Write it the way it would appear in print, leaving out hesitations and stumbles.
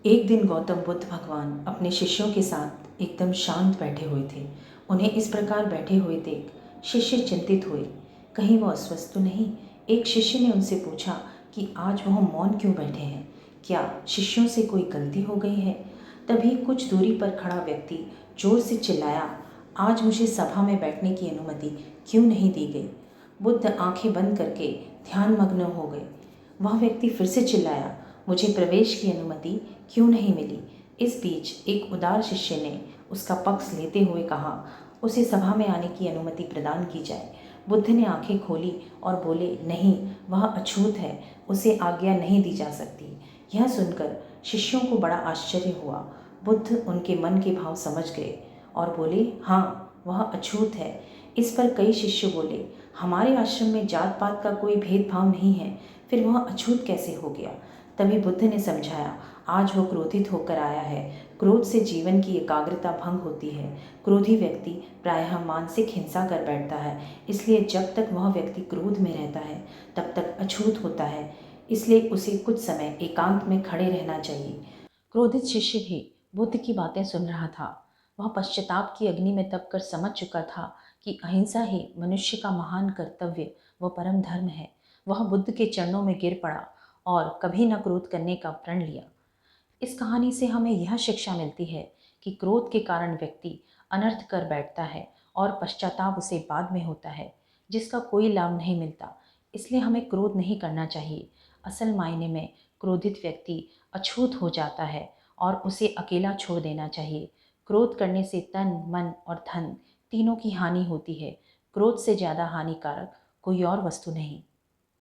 एक दिन गौतम बुद्ध भगवान अपने शिष्यों के साथ एकदम शांत बैठे हुए थे। उन्हें इस प्रकार बैठे हुए देख शिष्य चिंतित हुए, कहीं वो अस्वस्थ तो नहीं। एक शिष्य ने उनसे पूछा कि आज वह मौन क्यों बैठे हैं, क्या शिष्यों से कोई गलती हो गई है। तभी कुछ दूरी पर खड़ा व्यक्ति जोर से चिल्लाया, आज मुझे सभा में बैठने की अनुमति क्यों नहीं दी गई। बुद्ध आंखें बंद करके ध्यान मग्न हो गए। वह व्यक्ति फिर से चिल्लाया, मुझे प्रवेश की अनुमति क्यों नहीं मिली। इस बीच एक उदार शिष्य ने उसका पक्ष लेते हुए कहा, उसे सभा में आने की अनुमति प्रदान की जाए। बुद्ध ने आंखें खोली और बोले, नहीं, वह अछूत है, उसे आज्ञा नहीं दी जा सकती। यह सुनकर शिष्यों को बड़ा आश्चर्य हुआ। बुद्ध उनके मन के भाव समझ गए और बोले, हाँ, वह अछूत है। इस पर कई शिष्य बोले, हमारे आश्रम में जात पात का कोई भेदभाव नहीं है, फिर वह अछूत कैसे हो गया। तभी बुद्ध ने समझाया, आज वो क्रोधित होकर आया है। क्रोध से जीवन की एकाग्रता भंग होती है। क्रोधी व्यक्ति प्रायः मानसिक हिंसा कर बैठता है। इसलिए जब तक वह व्यक्ति क्रोध में रहता है तब तक अछूत होता है। इसलिए उसे कुछ समय एकांत में खड़े रहना चाहिए। क्रोधित शिष्य भी बुद्ध की बातें सुन रहा था। वह पश्चाताप की अग्नि में तप कर समझ चुका था कि अहिंसा ही मनुष्य का महान कर्तव्य व परम धर्म है। वह बुद्ध के चरणों में गिर पड़ा और कभी न क्रोध करने का प्रण लिया। इस कहानी से हमें यह शिक्षा मिलती है कि क्रोध के कारण व्यक्ति अनर्थ कर बैठता है और पश्चाताप उसे बाद में होता है, जिसका कोई लाभ नहीं मिलता। इसलिए हमें क्रोध नहीं करना चाहिए। असल मायने में क्रोधित व्यक्ति अछूत हो जाता है और उसे अकेला छोड़ देना चाहिए। क्रोध करने से तन, मन और धन तीनों की हानि होती है। क्रोध से ज़्यादा हानिकारक कोई और वस्तु नहीं।